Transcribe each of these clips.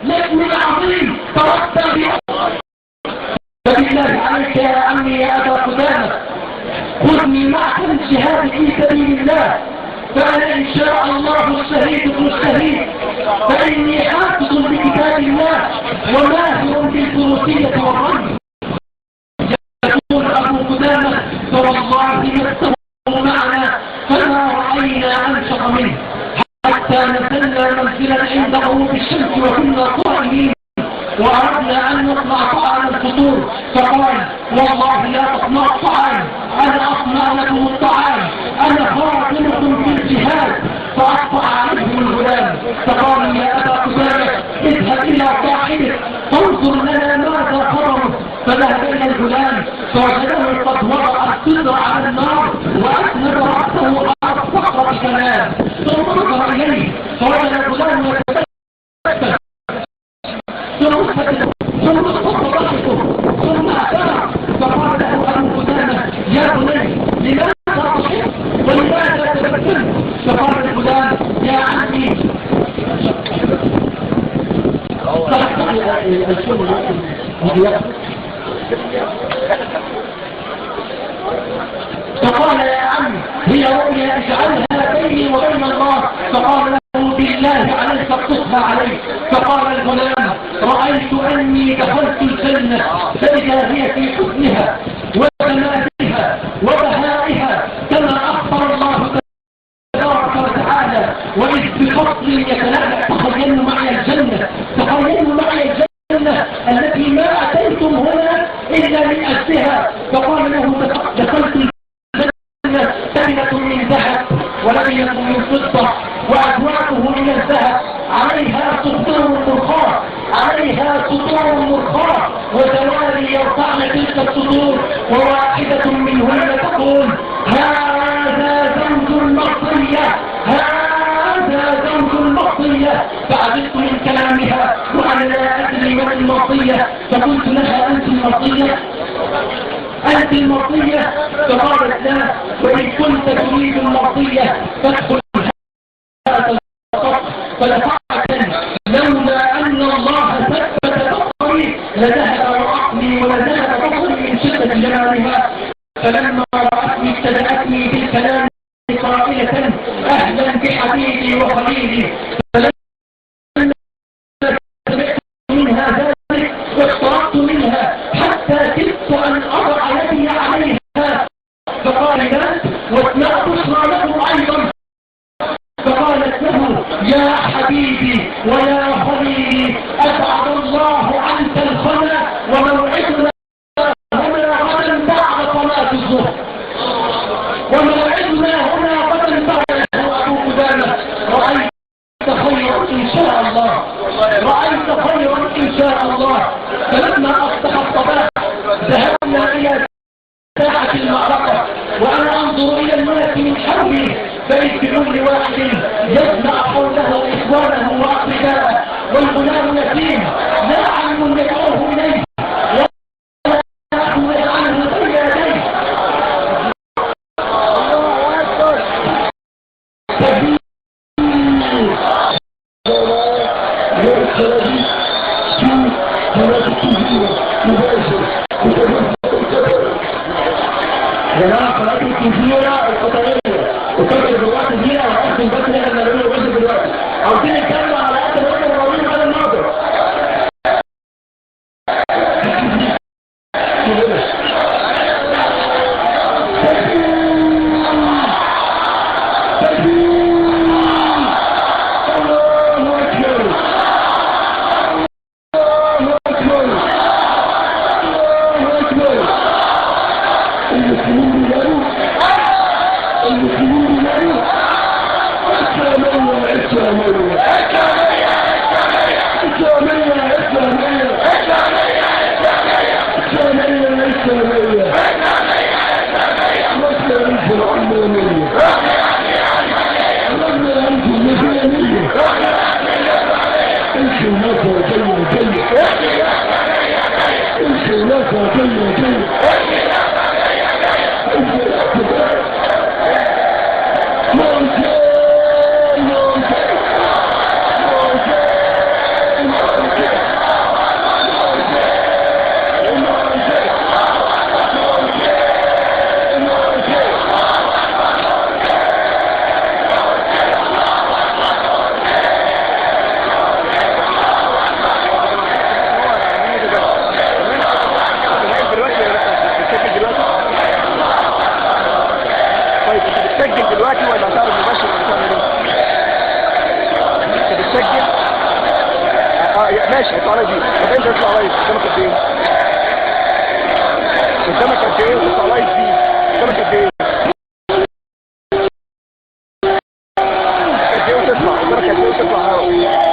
نجم عظيم تربى فبالله عليك يا عمي يا أبا قدامة خذني معك الجهاد في سبيل الله، فأنا إن شاء الله الشهيد ابن الشهيد، فإني حافظ بكتاب الله وماهر بالفروسية والرمي. يقول أبو قدامة فوالله يستمر معنا فما رأينا أنشط منه حتى نزلنا منزلا عند غروب الشمس وكنا صائمين وأردنا أن نصنع طعام الفطور، فقال والله لا تصنع الطعام، أنا أصنع لكم الطعام، أنا خاطركم في الجهاد. فأصبح عليهم الغلام فقال يا أبا قدامة اذهب إلى صاحبك فانظر لنا ماذا خبره. فذهب إلى الغلام فوجده قد وضع الصدر على النار وأسند رأسه على الصخرة كمان، ثم نظر إليه فوجد الغلام يتبسم ثم ضحكه ثم اعترف فقال له أبو قدامة يا بني لماذا تضحك ولماذا تبسم؟ فقال الغلام يا عمي فقال يا عمي هي رؤيا اجعلها بيني وبين الله. فقال له بالله عليك اقصها عليك. فقال الغلام رأيت أني دخلت الجنة فإذا هي في حسنها وجمالها وبهائها كما أخبر الله تبارك وتعالى وإذ بفصل يتلألأ. تخيلوا معي الجنة، تخيلوا معي الجنة التي ما أتيتم هنا إلا من أجلها. فقال له دخلت الجنة سنة من ذهب ولبنة من فضة وأكوابه من الذهب عليها سطور مرخاة، عليها سطور مرخاة وزواري يرفعن تلك السطور وواحدة منهن تقول هذا زوج المصرية، هذا زوج المصرية. فعجبت من كلامها وأنا لا أدري من المصرية، فقلت لها أنت المصرية؟ أنت المصرية؟ فقالت لا، وإن كنت تريد المصرية فادخل هذا الصف. فدفعت لولا أن الله ثبت بصري لذهب عقلي ولذهب بصري من شدة جمالها. فلما رأتني ابتدأتني بالكلام قائلة أهلا بحبيبي وخليلي. فلما سمعت منها ذلك واقتربت منها حتى كدت أن أضع يدي عليها فقال لا، واسمع بشرى له أيضا. فقالت له يا حبيبي ويا خليلي أسعد الله عنك الخلا وموعدنا هنا غدا بعد صلاة الظهر، وموعدنا هنا غدا بعد. أبو قدامة رأيت خيرا إن شاء الله، رأيت خيرا إن شاء الله. فلما أصبح الصباح ذهبنا إلى ساحة المعركة وأنا أنظر إلى الناس من حولي فإذ بكل واحد يجمع حوله إخوانه وأقرباءه والغلام يتيم لا علم يدعوه إليه ولا أحد يجعله بين يديه. جماعة صلاة الكثيرة القطرية وكبر الوقت دينا وحسن بس لها المدنية وحسن بالوقت عاوزين نتكلم على قد الوقت الرئيس على الناظر. ماشي هيطلع عليا دي. طب انت هتطلع عليا قدامك قد ايه؟ قدامك قد ايه وتطلع عليا دي؟ قدامك قد ايه؟ قد ايه وتطلع؟ قدامك قد ايه وتطلع هوا؟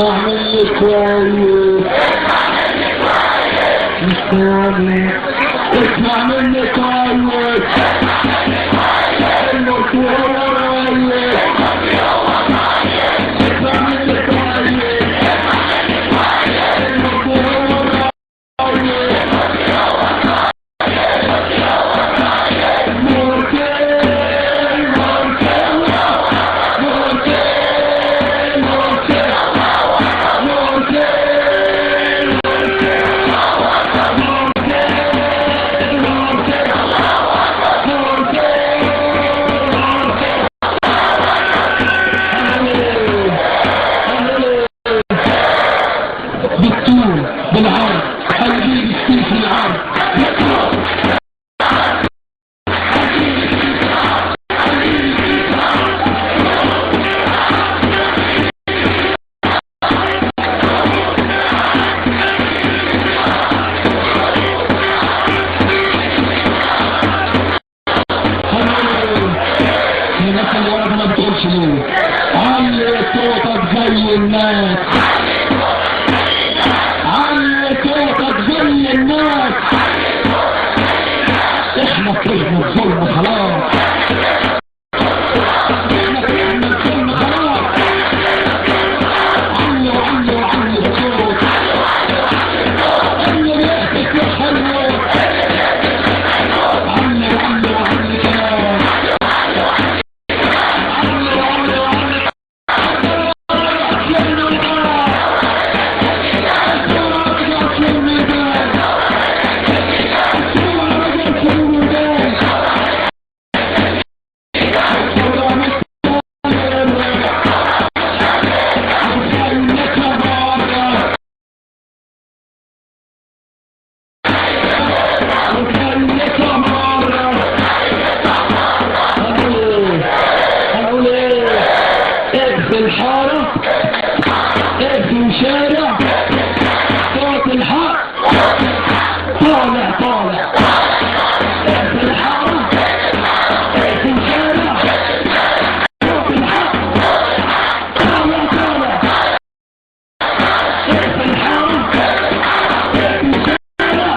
اسمع مني كويس مستني اسمع مني كويس الموت هو رأيك اسمع مني كويس الموت هو رأيك بالطول بالعرض قلبي بالطول في العرض هناك الولد ما بتقولش ليه علي صوتك زي الناس علي صوتك زي الناس احنا كرهنا الظلم خلاص احنا كرهنا الظلم خلاص علي وعلي وعلي الصوت اللي بيحكي يا حلو علي وعلي وعلي كلام الحارة في شارع صوت الحق طالع طالع في الحارة في شارع صوت الحق طالع طالع في الحارة في شارع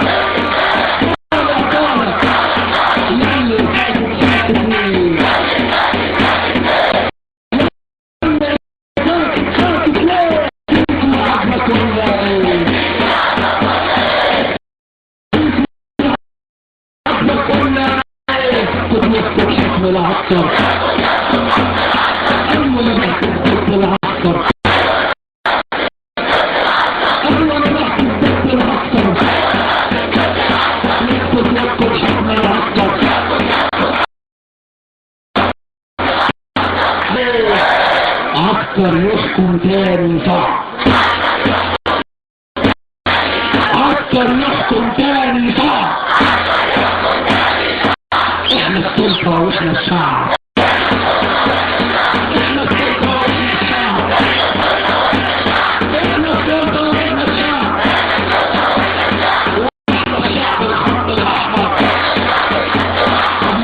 طالع طالع يلي الحاجة بتاعتني حكم العسكر أول ما حكم العسكر أول ما حكم العسكر نكتب حكم العسكر عسكر يحكم تاني صح عسكر يحكم تاني صح احنا السلطة واحنا الشعب احنا السلطة واحنا الشعب احنا السلطة واحنا الشعب واحنا الشعب الخط الاحمر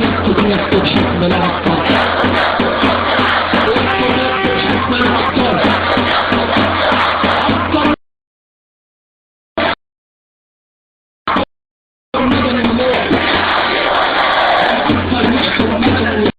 يكتب حكم العسكر يكتب حكم العسكر عسكر مدني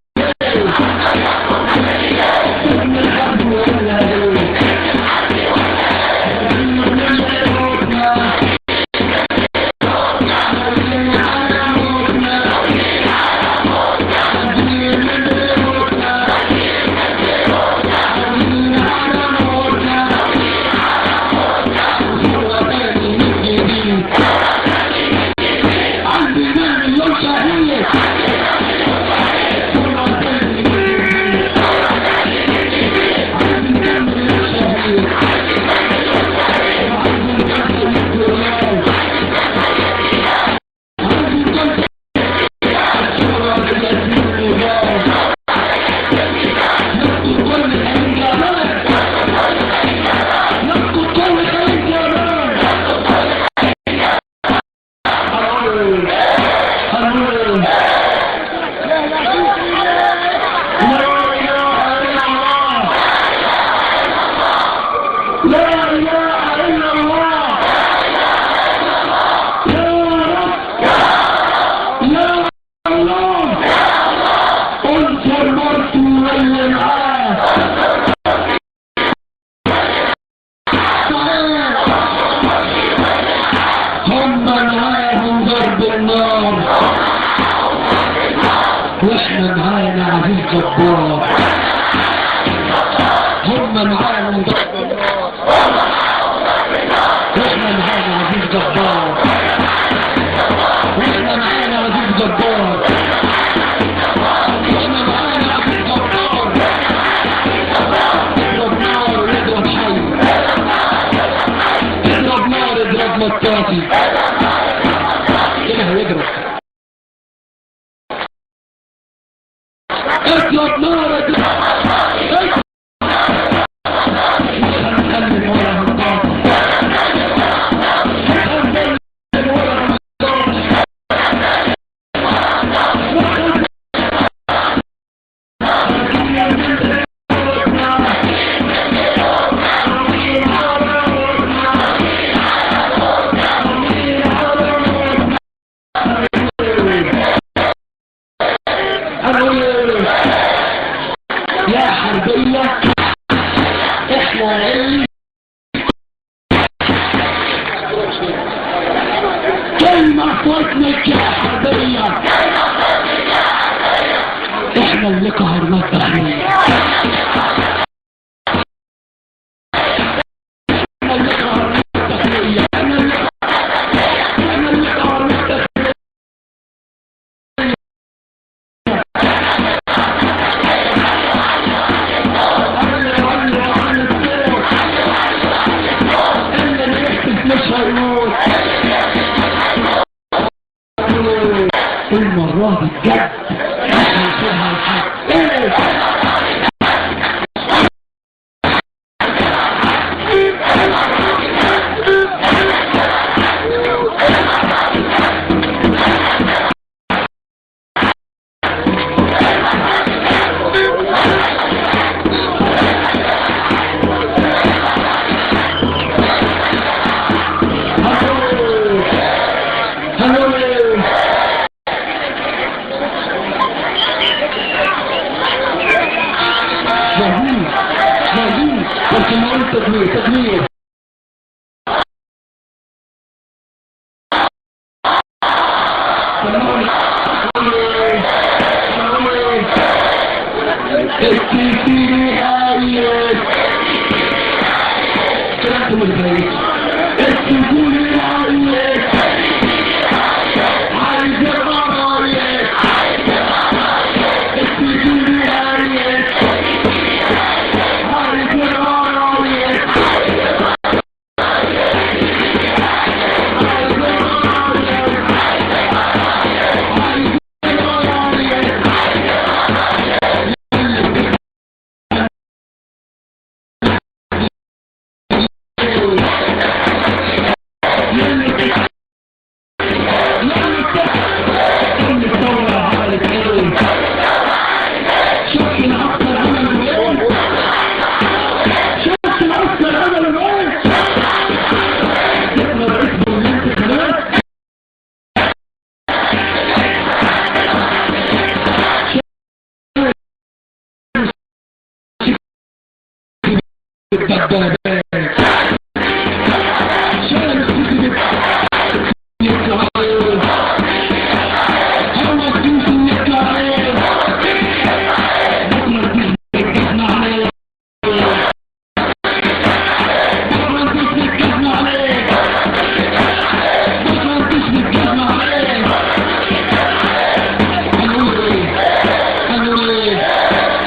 جبار. هم معاهم واحنا معانا عزيز جبار، واحنا معانا عزيز جبار، واحنا معانا عزيز جبار. اضرب نار واضرب حي، اضرب نار اضرب مطاطي كده هيضرب. اضرب نار اضرب يا حربية احنا علم كلمة صوتنا يا حربية، احنا اللي قهرنا الداخلية، احنا اللي قهرنا الداخلية، احنا اللي قهرنا الداخلية. المرة دي بجد هنشوفها الحق. تدمير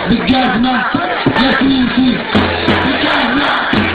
بالجزمة يا سيدي بالجزمة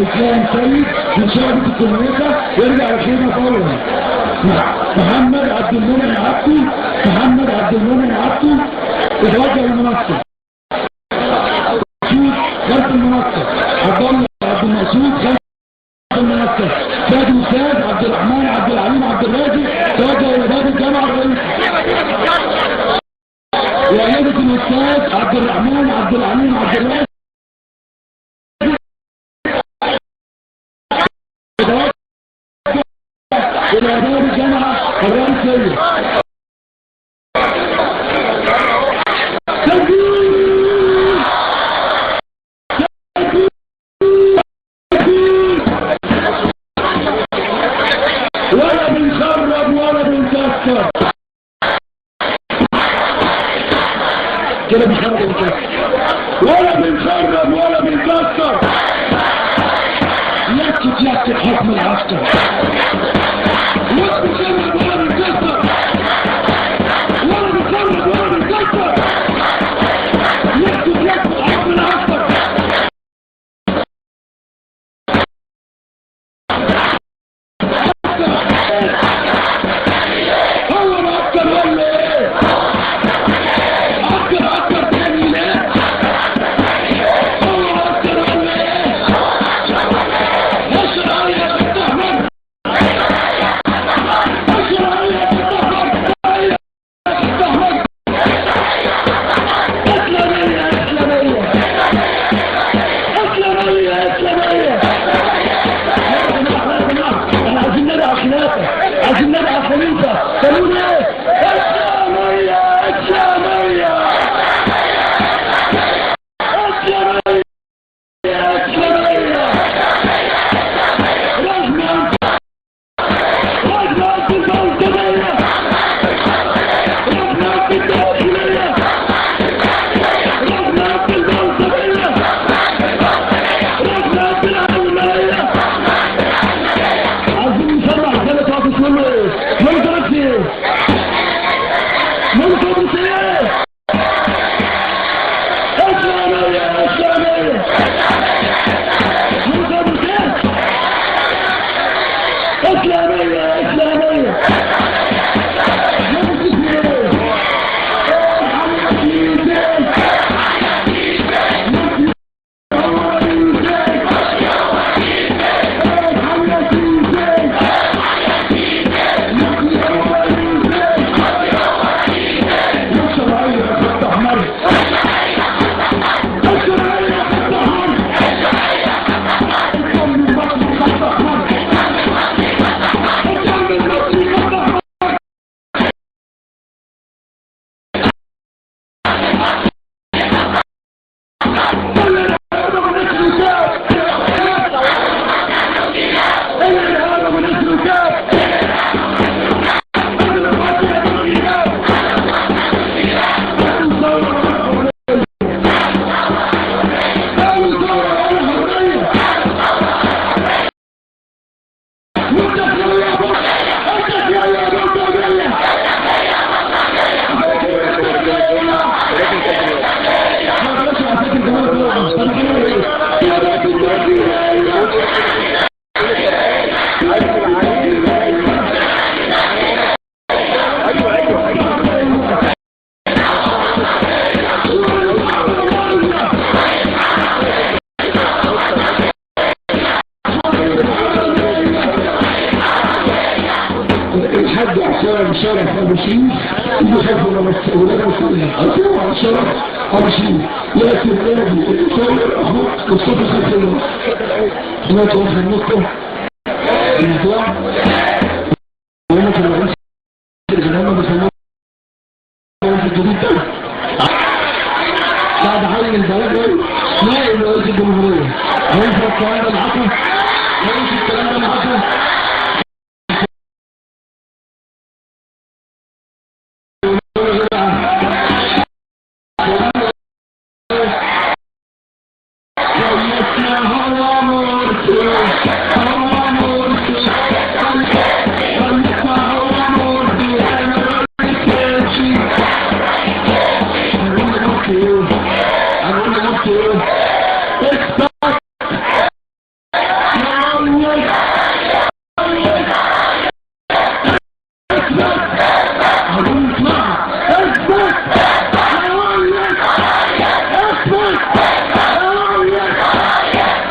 اسلام سيد من شعبة الكوميديا يرجع لخيمة فورا. محمد عبد المنعم عبدي اتوجه للمنصة. خلف المنصة عبد الله عبد المقصود خلف المنصة. سيد الاستاذ عبد الرحمن عبد العليم عبد الرازق توجه الى باب الجامعة الرئيسي. وعيادة الاستاذ عبد الرحمن عبد العليم عبد الرازق إلى باب الجامعة الرئيسية. ولا بنخرب ولا بنكسر كده بنخرب وبنكسر ولا بنخرب ولا بنكسر يكتب حكم العسكر ولا بنخرب ولا بنكسر ولا بنخرب ولا بنكسر يكتب حكم العسكر هو العسكر ولا ايه عسكر تاني ليه هو العسكر ولا ايه اشرع يا فتح اشرع يا فتح عايزين ندعى خليفة قالوا ايه اسلامية اسلامية اسلامية اسلامية رجمة رجمة البلطجية رجمة الداخلية رجمة البلطجية رجمة العلمانية عايزين نسمع ثلاثة واقف منه ايه من طرف ايه من طرف ايه اسلامية اسلامية من طرف ايه اسلامية اسلامية من طرف ايه الحاج عشان شرف ابو شريف يخافوا من الولاد المسؤولين ايوه عن شرف ابو شريف لكن نادي الصغير اخوك مصطفى خليل هناك واحد النقطه الموضوع وانا في الرئيس الجنوب بيسموه الجديد ده بعد عين البلد نائب رئيس الجمهوريه هينفع الكلام ده العقل هينفع الكلام ده العقل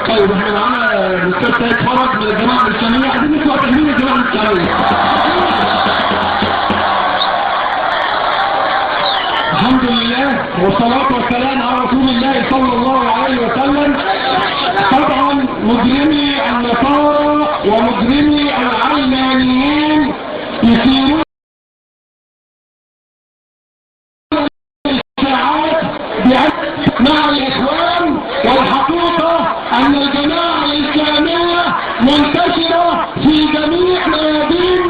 طيب احنا معانا الاستاذ سيد فرج من الجماعه الاسلاميه عايزين نسمع تحليل الجماعه الاسلاميه. الحمد لله والصلاه والسلام على رسول الله صلى الله عليه وسلم. طبعا مجرمي النصارى ومجرمي العلمانيين يسيرون الاشاعات مع الاخوان، والحقيقه ان الجماعه الاسلاميه منتشره في جميع ميادين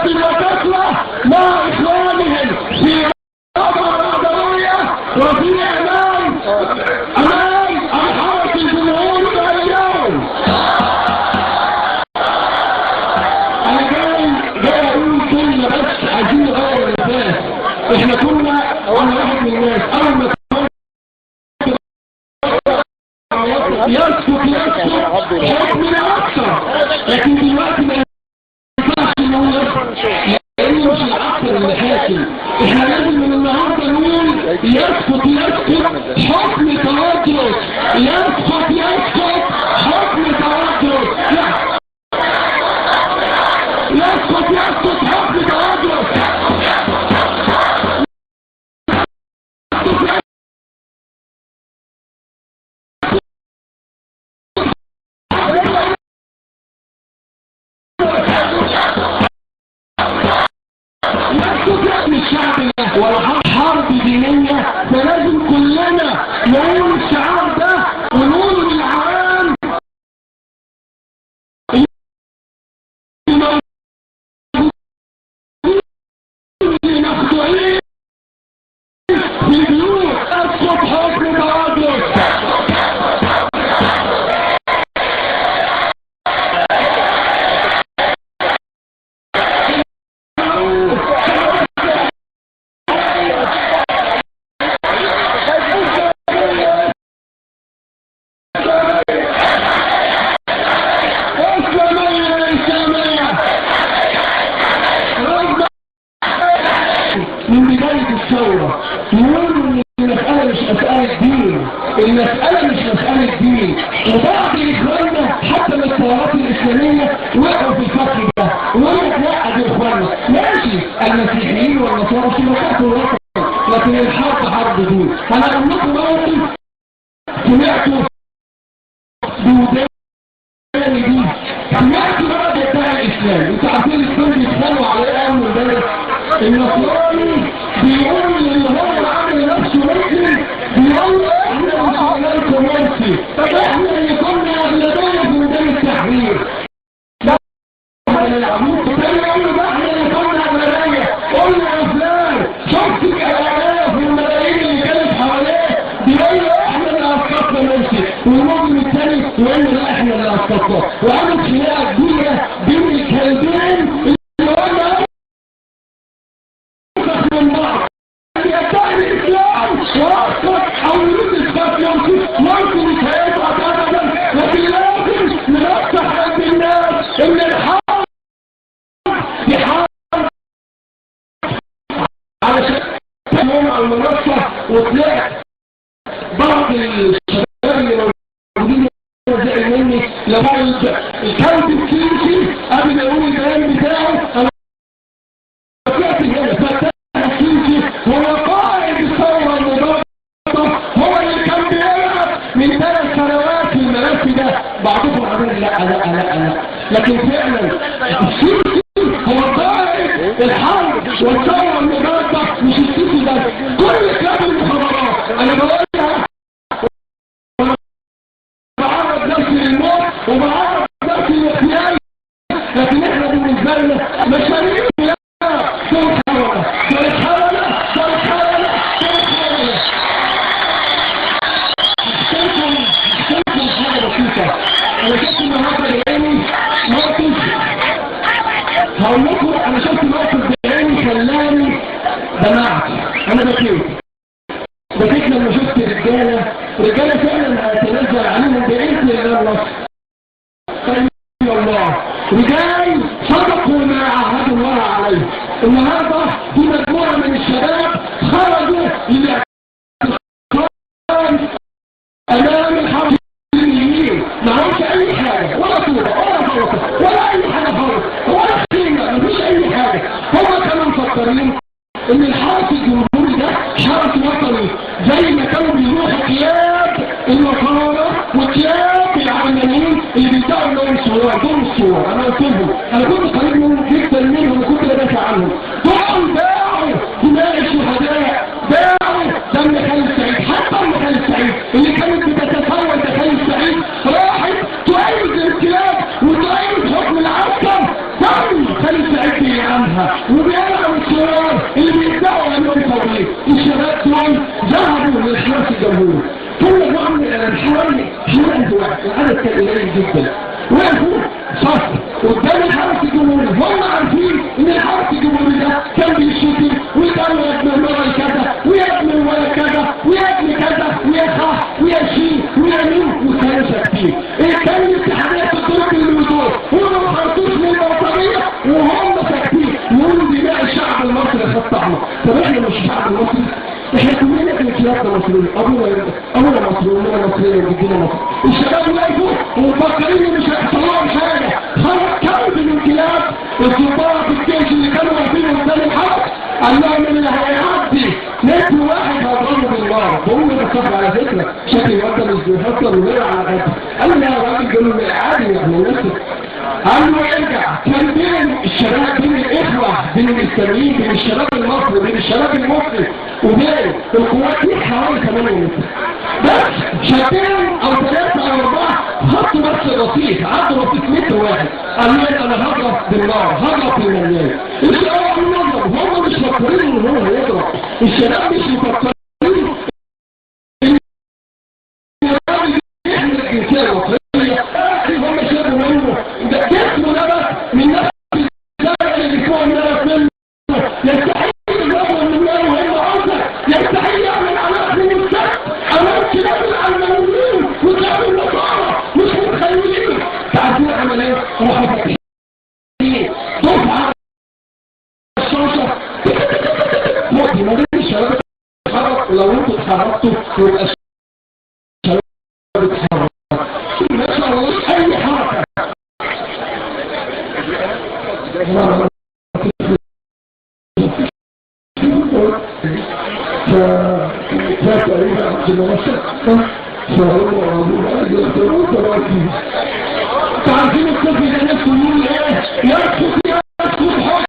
سنوات وطفلة مع إخوانهم في رابعة العدوية وفي أمام الحرس الجمهوري اليوم. أنا جاي أقول كلمة بس عايزين نغير الناس. إحنا كنا واحد من الناس أول ما يسكت حكمنا أكثر، لكن دلوقتي ما ينفعش نقول لأنه مش العقل اللي حاكم. إحنا لازم من النهارده نقول يسكت حكم توتر، يسكت حكم توتر، يسكت حكم توتر. ولا حرب دينية، فلازم كلنا نقول الشعار ده ونقول للعوام اللي مخدوعين في البيوت اسقط حكم توجه. من بداية الثورة نقول ان المسألة مش مسألة دين، المسألة مش مسألة دين. وبعض إخواننا حتى من الثورات الإسلامية وقعوا في الفقر ده ويقول لك لا دي إخواننا ماشي، المسيحيين والنصارى في مكاتب الوطن، لكن الحرب حرب دين. أنا أقول لكم موقف سمعته بوداني دي، سمعت بقى بتاع الإسلام. أنتوا عارفين الإسلام بيتخانقوا على إيه من ده؟ النصراني بيقول اللي هو عامل نفسه مسلم بيقول احنا مش عليكم مرسي، طب احنا اللي كنا اغلبيه في ميدان التحرير. ده العبود تاني يقول ده احنا اللي كنا اغلبيه. قلنا يا فلان شفت الالاف والملايين اللي كانت حواليه بيقول احنا اللي اسقطنا مرسي، والمجرم الثاني يقول لا احنا اللي اسقطنا. وعملت خناقه كبيره بين الكلبين اللي قلنا من بعض يدعي الإسلام وأسقط أو يريد إسقاط ممكن مش هيسقط أبدا، لكن لازم نفتح قلب الناس إن الحرب يحارب علشان يوم على المنصة. وطلعت بعض الشباب اللي موجودين زي مني لما الكلب السيسي قبل ما يقول الكلام بتاعه أنا طلعت هنا هو قائد الثورة المضادة، هو اللي كان بيلعب من 3 سنوات في الملف ده. بعضكم عمال لا لكن فعلا السيسي هو قائد الحرب والثورة المضادة، مش السيسي بس، كل كلاب المخابرات. انا بقولها بعرض نفسي للموت وبعرض نفسي للاغتيال، لكن احنا بالنسبة لنا مشاريع هقول لكم. انا شفت موقف بعيني خلاني دمعت. انا بكيت لما شفت رجاله فعلا هتنزل عليهم باذن الله النصر. الله رجال صدقوا ما عهدوا الله عليه. النهارده في مجموعه من الشباب خرجوا للاعتصام امام الحرس اليمين، معهمش اي حاجه ولا صوره ولا صوره ولا اي حاجه خالص ولا قيمه، مفيش اي حاجه. هم كانوا مفكرين ان الحرس الجمهوري ده حرس وطني، زي ما كانوا بيروحوا كياب الوقاره وكياب العمالين اللي بيدعوا لهم الصور دول الصور. انا قلت لهم انا كنت قريب منهم جدا منهم وكنت بدافع عنهم. دول باعوا دماء الشهداء، باعوا دم خالد سعيد. حتى ام خالد سعيد اللي كانت بتتفاوض خالد سعيد راحت تؤيد الانقلاب وتؤيد حكم العسكر، دم خالد سعيد بيلعنها. بيها وبيلعبوا الشباب اللي بيدعوا انهم توريث. الشباب دول ذهبوا للحرس الجمهوري، كل نوع من حوالي 1000 واحد، العدد كان قليل جدا، وقفوا صف قدام الحرس الجمهوري. هم عارفين ان الحرس الجمهوري ده كان بيشتم ويقال يا ابن المرأة كذا ويا ابن الولد كذا ويا ابن كذا ويا خ ويا شين ويا مين وكانوا ساكتين. كان الاتحادات الطرق اللي دول هم ما خرطوش من الوطنية وهم ساكتين يقولوا دماء الشعب المصري خط احمر. طب احنا مش الشعب المصري، احنا كلنا في الكياسة مصرية، ابونا مصري وامنا مصرية وجدنا مصري. الشباب واقفوا ومفكرين ان مش هيحصل لهم حاجة. خرج كلب من الكلاب الضباط الجيش اللي كانوا واقفين قدام الحرب قال لهم اللي هيعدي نجم واحد هضربه بالنار. بقول له الصبر على فكرة شكل الواد مش بيفكر وغير على غدا. قال لي يا راجل قالوا لي عادي يا ابن نفسك. قال له ارجع. كان بين الشباب بين الاخوة بين الاسلاميين بين الشباب المصري بين الشباب المصري وبين القوات دي حوالي 8 متر بس. شابين او 3 او 4 خطوا بس بسيط عدوا بسيط متر واحد. قال لي انا هضرب بالنار هضرب بالمليان. الشباب بيضرب هم مش مفكرين ان هو هيضرب. الشباب مش مفكرين احنا الجنسية المصرية هم شافوا منه ده جسمه نبت من نفس الزرع اللي فوق نبت منه. يستحيل يضربه من الله وهم عرضة. يستحيل يعمل علاقة من السبت امام كلاب العلمانيين وكلاب النصارى مش متخيلين. تعرفون عمل ايه؟ راحوا فاتحين دفعة الشاشة مؤدي ما دي الشباب اتحرك. لو انتوا اتحركتوا يبقى الشباب اتحرك ما شاء الله اي حركة. فتقريبا عبد المنصر فهو تعرفين الطفل ده نفسه يقول ايه؟ يسكت يسكت حكم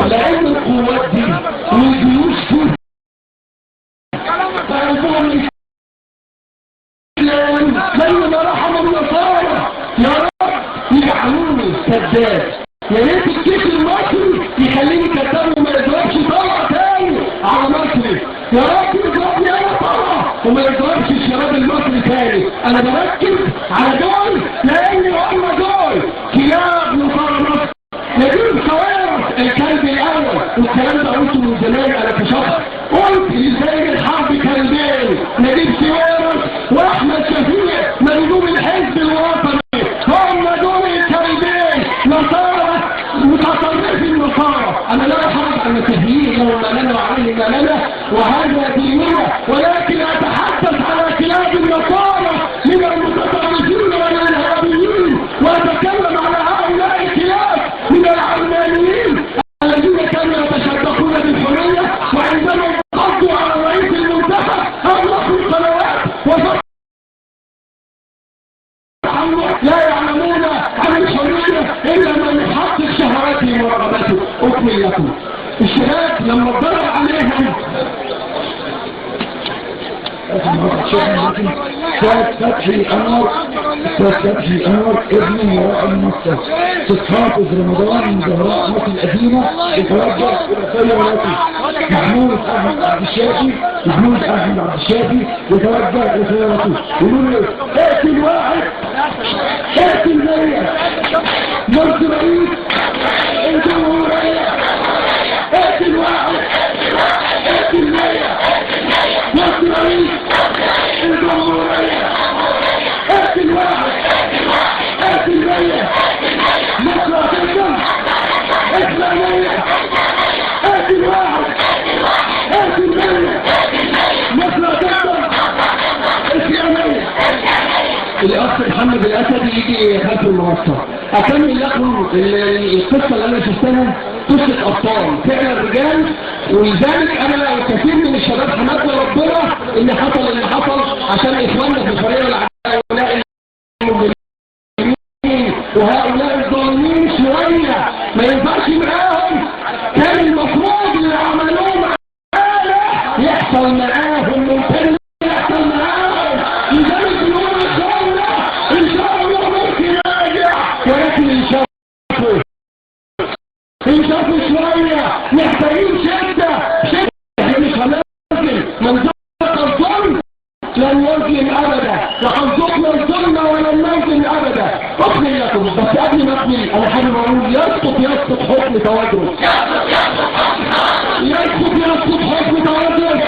لأن القوات دي والجيوش دي فعندهم الإسلام زي ما رحم النصارى. يا رب يجعلوني كذاب. يا ريت الجيش المصري يخليني كذاب وما يضربش طلع تاني على مصري. يا رب يضربني انا طلع وما يضربش الشباب المصري تاني. انا بركز على دول لان هم دول كلاب نصارى مصر. نجيب كوارث الكلب الاول والكلام ده قلته من زمان. انا كشخص قلت ازاي الحرب كلبين نجيب كوارث واحمد شفيق مندوب الحزب الوطني هم دول الكلبين نصارى متطرفين النصارى. انا لا احرج عن المسيحيين لو ما لنا وعليه ما لنا وهذا ديننا، ولكن اتحدث على كلاب النصارى من المتطرفين والارهابيين واتكلم على هؤلاء الكلاب من العلمانيين الذين كانوا يتشبكون بالحرية وعندما قضوا على رئيس المنتخب أغلقوا القنوات وفتحوا لا يعلمون عن الحرية إلا من يحقق شهواته ورغباته أكملته. الشباب لما اتضرب عليهم فتحي أنور ابن وراء المصر تتحافظ رمضان من زهراء مصر القديمة يتوجه إلى خيراتي محمود أحمد عبد الشافي يتوجه إلى خيراتي يقول له اقتل واحد اقتل 100 مرت رئيس الجمهورية اقتل واحد اقتل 100 مرت رئيس الجمهورية اقتل واحد اقتل 100 مصر هتنزل اسلامية اقتل واحد اقتل 100 مصر هتنزل اسلامية. الاخ محمد الاسدي يجي خلف المنصة. اكمل لكم القصة اللي انا شفتها قصة ابطال فعلا رجال، ولذلك انا كثير من الشباب حمدنا ربنا ان حصل اللي حصل عشان اخواننا في الفريق والعداء وهؤلاء الظالمين شوية ما انشفوا شوية، محتاجين شدة مش هننزل من ذاك الظلم لن يظلم ابدا، لقد ذقنا الظلم ولن نظلم ابدا. اقبل لكم بس قبل ما اقبل انا حابب اقول يسقط حكم توادرس، يسقط حكم توادرس،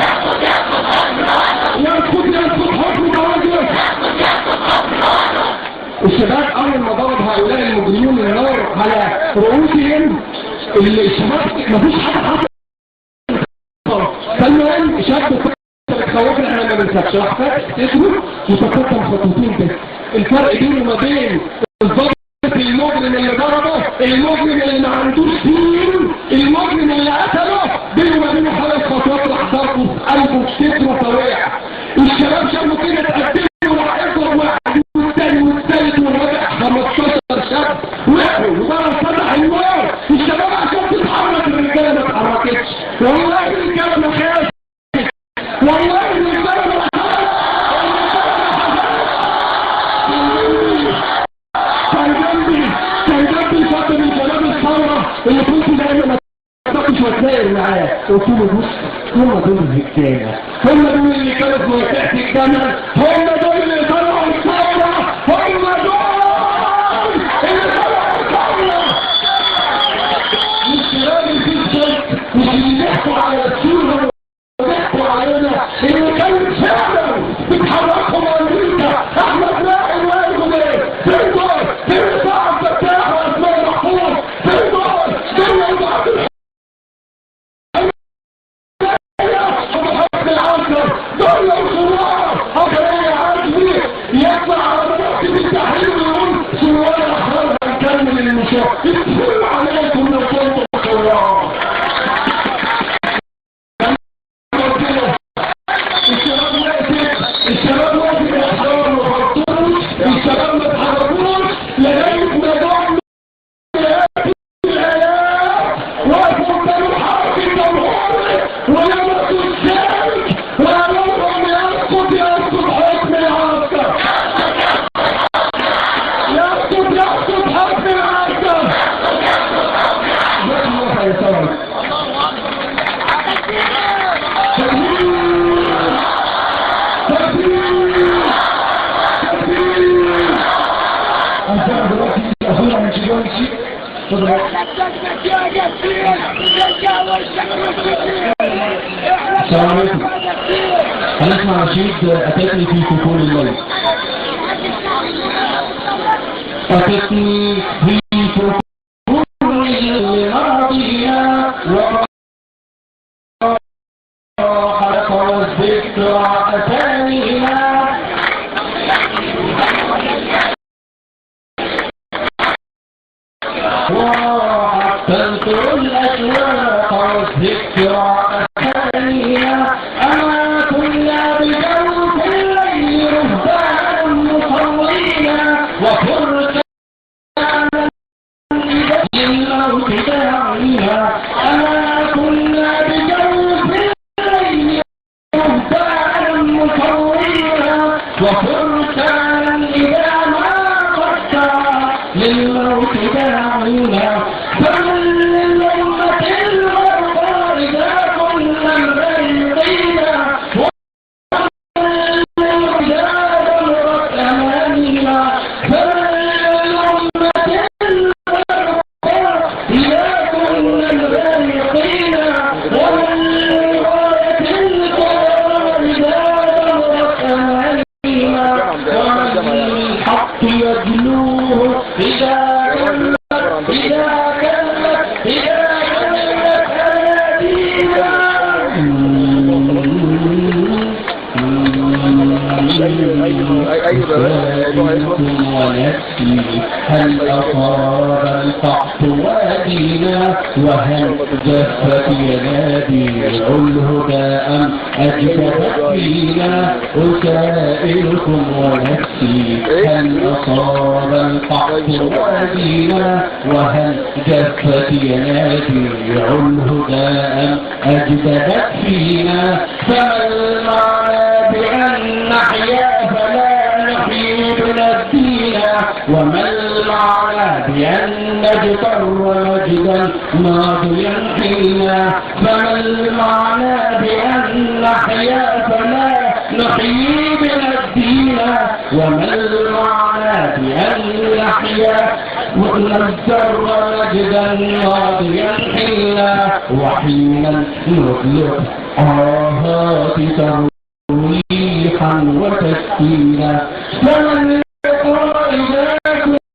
يسقط حكم توادرس. الشباب اول ما ضرب هؤلاء المجرمين النار على رؤوسهم الشباب مفيش حاجه حصلت. فالمهم شاب خوفنا احنا ما بنسكتش، راح فاتح اسمه وتقدم خطوتين بس. الفرق بينه وما بين الضابط المجرم اللي ضربه، المجرم اللي ما عندوش دين، المجرم اللي قتله، بينه وما بينه 5 خطوات راح ضربه في قلبه في صدره فوقع. الشباب شافوا كده اتقدموا وراح يضرب واحد والثاني والثالث والرابع 15 شاب وقعوا وضرب فتح النار. الشباب عشان تتحرك الرجاله ما اتحركتش، والله الرجاله ما خافت، والله الرجاله ما خافت. كان جنبي فتره من شباب الثوره اللي كنت دايما ما تقفش وتساير معاه، قلت له بص هم دول الرجاله، هم دول اللي كانوا في منطقه الجمل، هم دول اللي طلعوا الثوره، هم دول اللي طلعوا الثوره. مش راجل في الشرق، مش اللي بيحكوا على السورة وبيحكوا علينا اللي كانوا فعلا بيتحركوا بامريكا. احمد ناقل وقالوا ايه؟ فين دول؟ فين صاحب فتاح واسماء محفوظ؟ فين دول؟ فين وضعت وبحط العنصر دول لو صراع حضرية عزمي يطلع على مرتب التحرير ويقول صراع احرار هنكمل المشروع. يتفهم عليكم لو كنتم صراع. الشباب واقف يحرروا ويحطوش، الشباب ما اتحركوش لغاية ما جم الآلاف وقفوا كانوا حرب الجمهوري ولمسوا الشارك وأمرهم يسقط حكم العسكر، يسقط حكم العسكر. السلام عليكم. هنسمع نشيد أتتني في سكون الليل. أتتني في سكون الليل أرضينا وراحت والذكرى أتانينا تنطر الأسواق والذكرى أتانينا. أما كنا بجوف الليل رهبانا مصلينا وفرسانا للموت داعينا. أما كنا بجوف الليل رهبانا مصلينا وفرسانا إذا ما قدر للموت داعينا. فمن للأمة الغرباء إذا كنا مريضينا ومن للبلاد مرت أمانينا. فمن للأمة الغرباء إذا كنا مريضينا ومن للغاية الكبرى إذا مرت أمانينا. ومن الحق يجلوه إذا هل أصاب القحط وادينا وهل جفت ينابيع الهدى أم أجفت فينا. أسائلكم ونفسي هل أصاب القحط وادينا وهل جفت ينابيع الهدى أم أجفت فينا. فما المعنى بأن نحيا فلا نحيي بنا الدين وما المعنى بأن يجتر مجدا ماضيا حينا. فما المعنى بأن نحيا فلا نحيي بلا الدين؟ وما المعنى بأن نحيا ونجتر مجدا ماضيا حينا؟ وحينا نطلق آهات ترويحا وتسكينا. فمن يقرأ إذا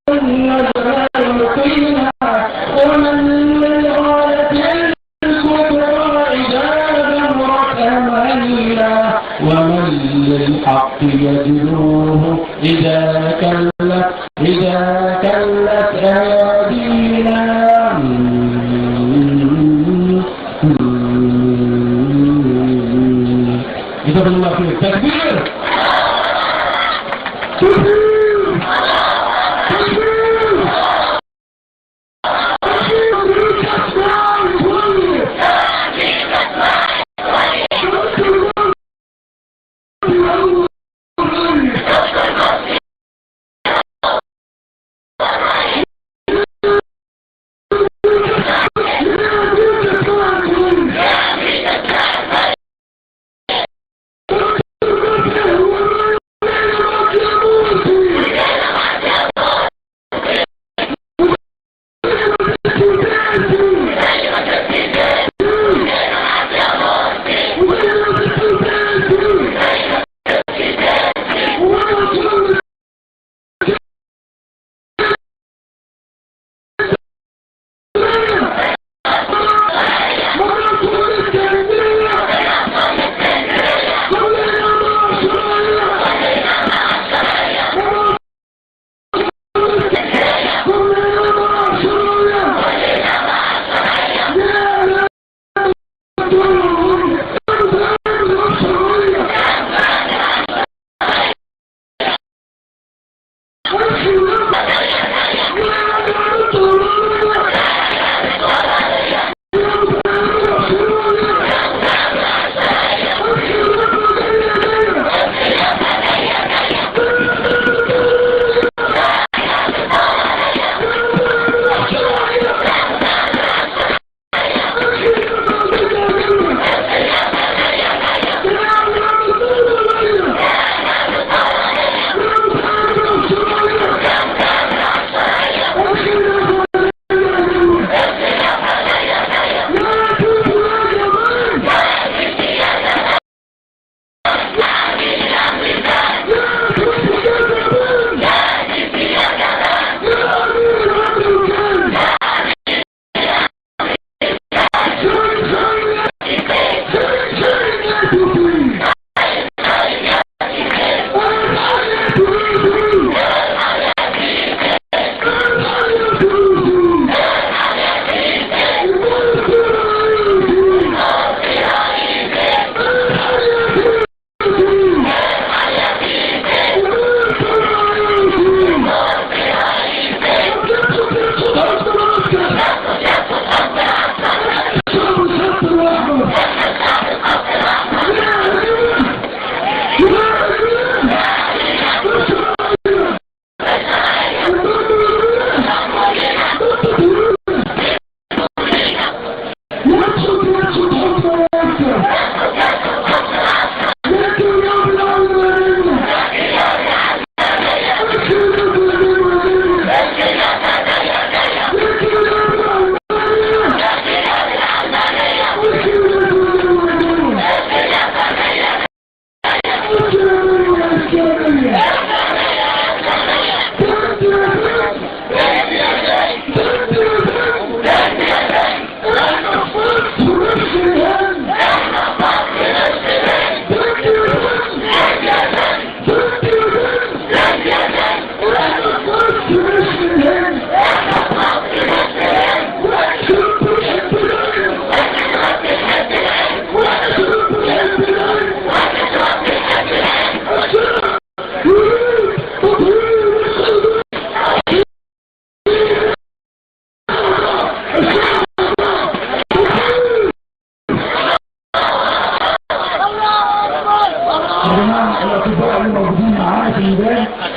كنا نلقينا ومن للغاية الكبرى إذا غمرت أمانينا. ومن للحق يجلوه إذا كلت أيادينا. جزاك الله خير. تكبير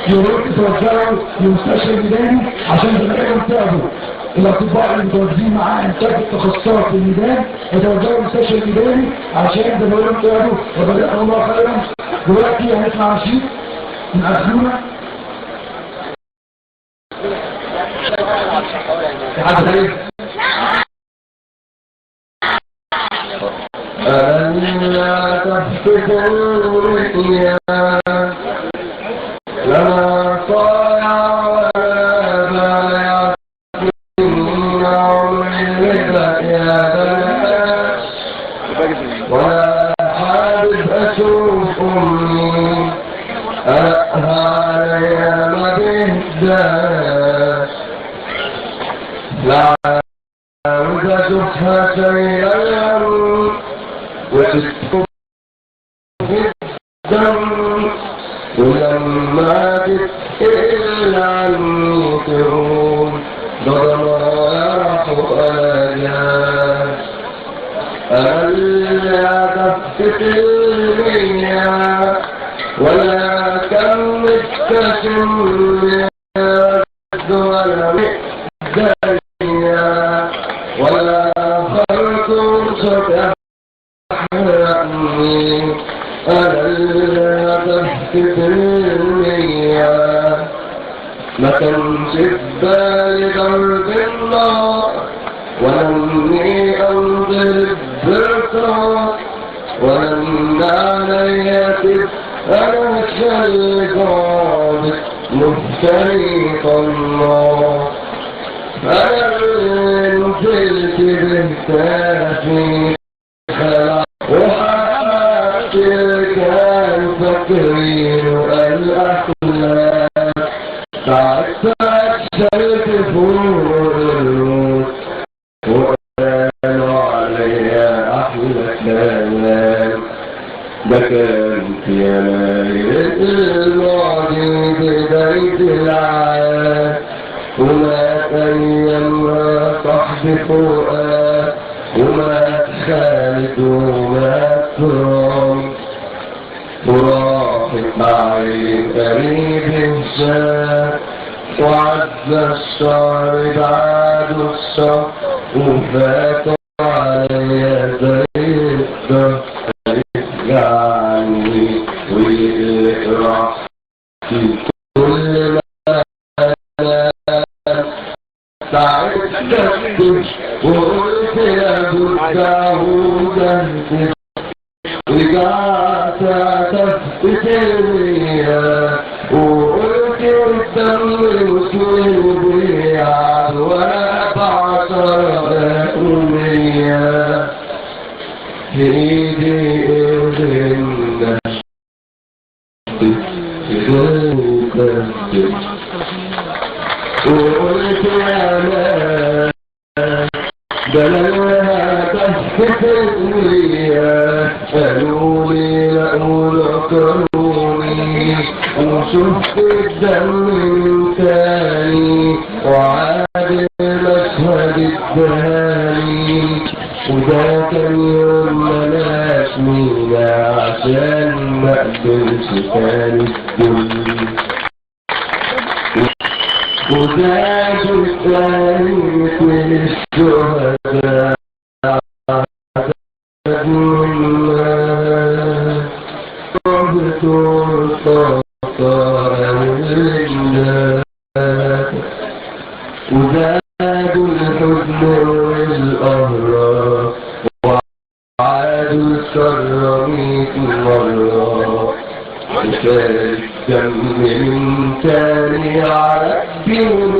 يروح يتوجهوا لمستشفى الميداني عشان تلاقيهم تعبوا. الاطباء اللي متواجدين معاه انتاج التخصصات في الميدان يتوجهوا للمستشفى الميداني عشان زي ما بيقولوا يقعدوا وجزاكم الله خيرا. دلوقتي هنسمع نشيد من أخونا في حد غير ألا تفتكروا رؤيا لما صايع ولا ولا حابب أشوف أمي ألقها علي ما بهداش لا عاوز أشوفها شيئا وتسكب في الدم ولما تتقل عني تقول ضرر أنا ألا تفتكرني ولا كم التشم ولا مئدنيا ولا خلق ستحرقني ألا تفتكرني ما كانش في بالي ضرب النار ولمني أنظر الذكرى ولم علي أنا الشيطان مفترق الله أنا نزلت بهتافي وحققت كان فكرين الأخلاق تعبت أكثرت فوق الروح وقالوا علي أحلى كلام ده كان في ليلة الماضي بداية العام ومات أيامها صاحبي فؤاد ومات خالد ومات ترام وراحت معي قريب الشام وعدى الشهر بعد الشهر وفاتوا علي زي الدهر يرجعني ويقرأ في كل مكان تعبت وقلت يا داوود رجعت تفتكرني وقلت الدم مسلم بيعد ولا بعشر أمنية في ايدي إذن وقلت يا مان دلالها تفتكرني قالوا لي لأقول أكرموني وشفت الدم من تاني وعاد مشهد الدهاني وده كان يوم ملاش مينا عشان ما قدرش تاني الدنيا وده جثاني من الشهداء ربط الطاقة وزاد الحزن والأهرام وعادوا الشر 100 مرة وكان الدم من تاني على الدين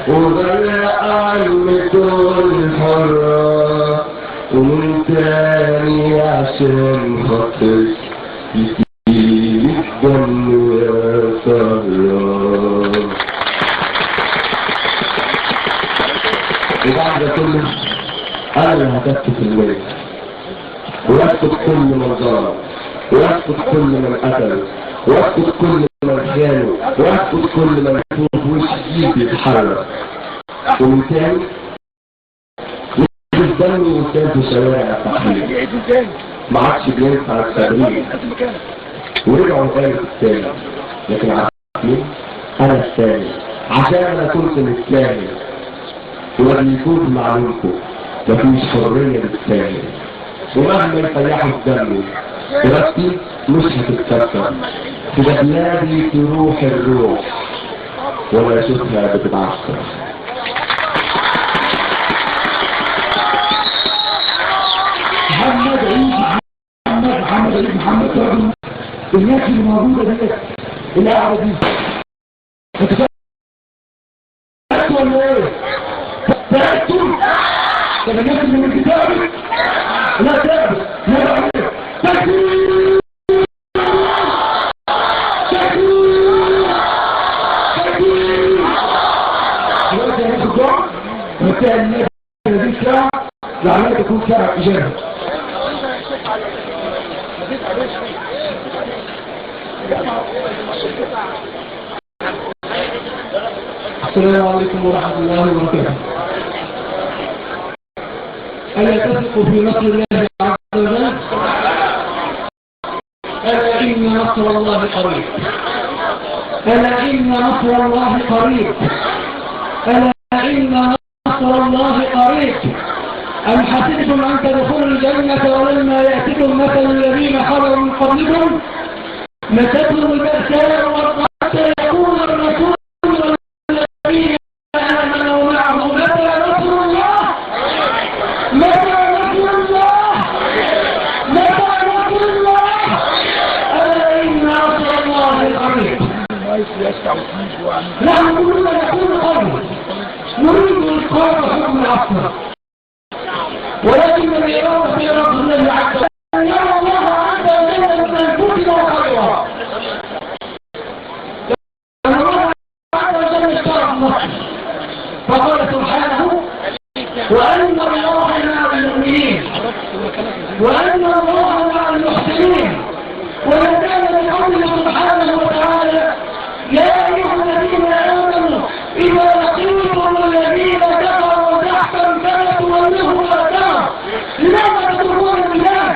وغرق عمته الحرة ومن تاني عشان خاطر يسيب الدم يا سهرة. وبعد كله أنا اللي هكتب في البيت وأكتب كل من ظلم وأكتب كل من قتل وأكتب كل من خانه وأكتب كل من يشوف وشه بيتحرك ومن تاني الدم وكان في شوارع التحرير ما عادش بينفع التغيير ورجعوا قالوا الثاني لكن عارفين أنا الثاني عشان أنا كنت متلاهي وبيكون معلومكم مفيش حرية للثاني، ومهما يطيحوا الدم إرادتي مش هتتكسر. في بلادي تروح الروح ولا أشوفها بتتعسكر. محمد عيد محمد رجل الناس اللي موجودة دي القاعدة دي تأكتوا ولا ايه؟ تأكتوا؟ طب الناس اللي من كتابك لا تأكتوا لا تأكتوا تأكتوا دلوقتي هناخد دعاء ومتاع الناس هذه الساعة لعلها تكون ساعة إجابة. السلام عليكم ورحمة الله وبركاته. ألا تثق في نصر الله عز وجل؟ ألا إن نصر الله قريب. ألا إن نصر الله قريب. ألا إن نصر الله قريب. أم حسبتم أن تدخلوا الجنة ولما يأتكم مثل الذين خلوا من قبلكم مستهم البأساء والضراء يقول الرسول والذين آمنوا معه متى نصر الله؟ متى نصر الله؟ متى نصر الله؟ ألا إن نصر الله قريب. نحن كلنا نقول قولا نريد إقامة حكم العصر، ولكن الإرادة في رب الله عز وجل أن يرى الله عز وجل من أنفسنا خيرا. لما الله عز وجل اشترى مصر فقال سبحانه وأن الله مع المؤمنين وأن الله مع المحسنين، ونزل بقوله سبحانه وتعالى يا أيها الذين آمنوا إذا لقيتم الذين كفروا تحتا فلا تولوهم الأدبار. لماذا تتركون البلاد؟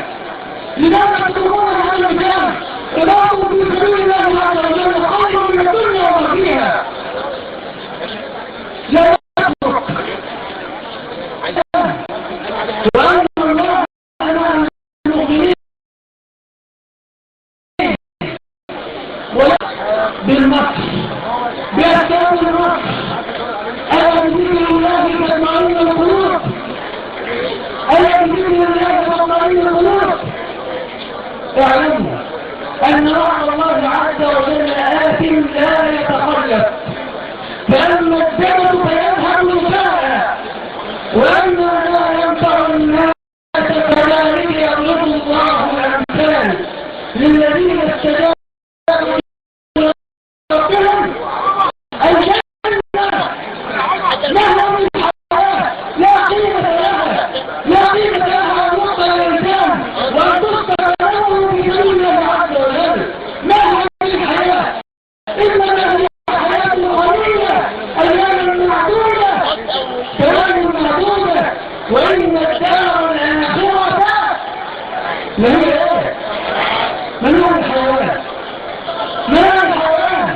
لماذا تتركون هذا المكان؟ إمامكم في سبيل الله عز وجل خير من الدنيا وما فيها. لا تترك وأن الله مع المؤمنين بالمكر بأسباب المكر. ألا بذكر الله تطمئن القلوب. ألا بذكر الله تطمئن القلوب. اعلموا أن وعد الله عز وجل آت لا يتخلف، فأما الدم فيذهب نساء وأما لا ينفع الناس كذلك يضرب الله الأمثال للذين استجابوا ربهم. الجنة لها من الحياة لا قيمة لها، لا قيمة لها أن يقتل الإنسان وأن تقتل له في سبيل الله عز وجل. ما هي الحياة؟ إنما هي حياة قليلة أيام معدودة ثواني معدودة، وإن الدار الآخرة لهي إيه؟ من هو الحيوان؟ ما هو الحيوان؟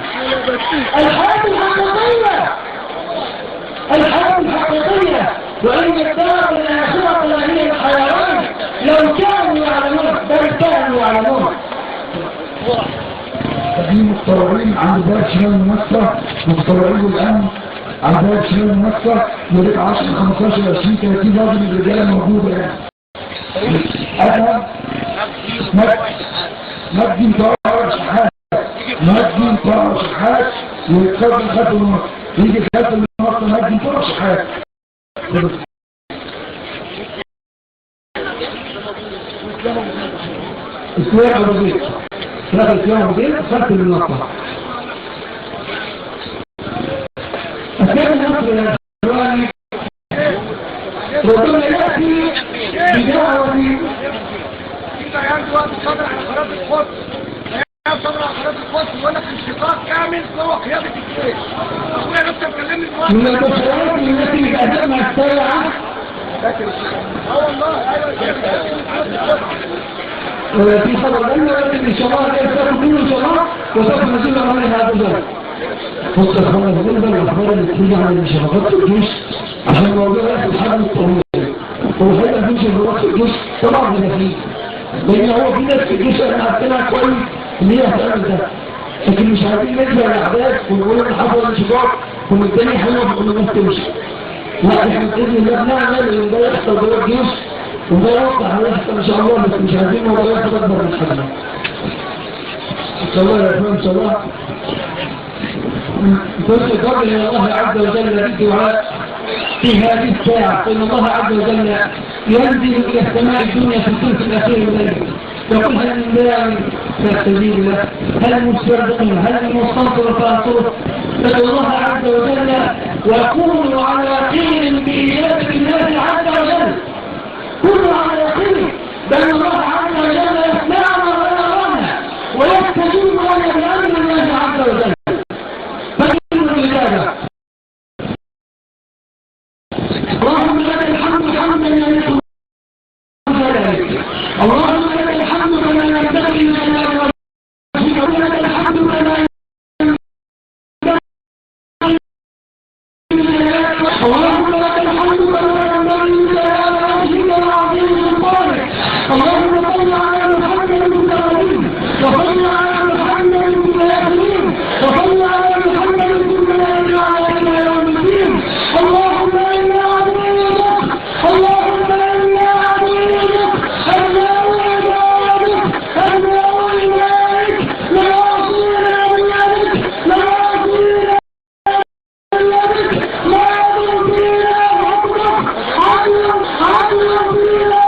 الحياة الحقيقية، الحياة الحقيقية، وإن الدار الآخرة لهي الحيوان. لو كانوا يعلمون بل كانوا يعلمون. في مضطرين عند باب شمال المنصة، مضطرين الآن عند باب شمال المنصة يريد 10 15 20 30 راجل من الرجالة موجودة يعني. أنا مجدي مطار شحات، مجدي مطار شحات ويتقدم خلف المنصة، يجي خلف المنصة مجدي مطار شحات. اسلام أبو زيد ثلاثة اسلام أبو زيد خلف المنصة. أسلام المنصة يا جواني ربما يأتي بدعوة إذا ينزل الصدر على قناة القدس صدر على قناة القدس يقول لك انشقاق كامل هو قيادة الجيش. أخويا لسه مكلمني دلوقتي من البشرات التي بأدائها السريعة في خبر الأمن ولكن إن شاء الله يستطيع كل إن شاء الله وسوف نزيل عمل هذا الزمن. فصل خبر الأمن والأخبار التي تجعل من شبكات الجيش عشان الموضوع ياخد حجم طويل وهيبقى في شهورات في الجيش طبعا هنا فيه لان هو في ناس في الجيش احنا عارفينها كويس ان هي هتعمل ده لكن مش عارفين نجمع الاحداث ونقول ان حصل انشقاق وان الدنيا حلوه بقول الناس تمشي لا احنا باذن الله بنعمل ان ده يحصل جوه الجيش وده يوقع هيحصل ان شاء الله بس مش عايزين الموضوع ياخد اكبر من حجمه ان شاء الله يا اخوان ان شاء الله كنت قبل الى الله عز وجل بالدعاء في هذه الساعة فإن الله عز وجل ينزل إلى السماء الدنيا في الثلث الأخير من الليل يقول هل من داع فاستجيب له هل من مسترزق هل من مستنصر فانصره فإن الله عز وجل وكونوا على يقين بإجابة الله عز وجل كونوا على يقين بأن الله عز وجل يسمعنا ويرانا ويستجيب لنا بأمر الله عز وجل فكونوا بالإجابة اللهم لك الحمد حمدا يليق بجلالك اللهم لك الحمد كما ينبغي لجلال وجهك ولك الحمد كما اللهم لك الحمد كما ينبغي لجلال وجهك وعظيم سلطانك اللهم صل على محمد المتقدم وصل على محمد المتيقنين وصل على محمد المتيقنين على يوم الدين اللهم اللهم إنا عبيدك أبناء عبادك أبناء إلهك نواصينا بيدك نواصينا بيدك ماضي فينا حكمك عدل فينا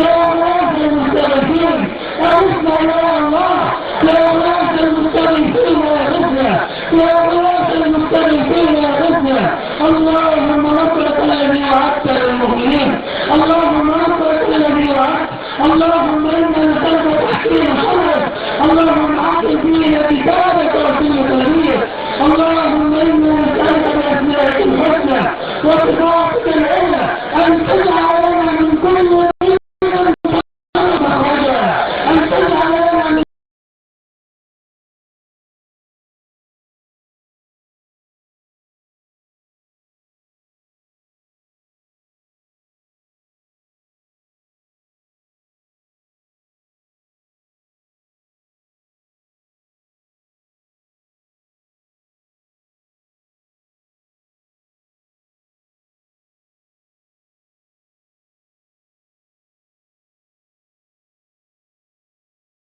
يا غاث المستغيثين أغثنا يا الله يا غاث المستغيثين أغثنا يا غاث المستغيثين أغثنا الله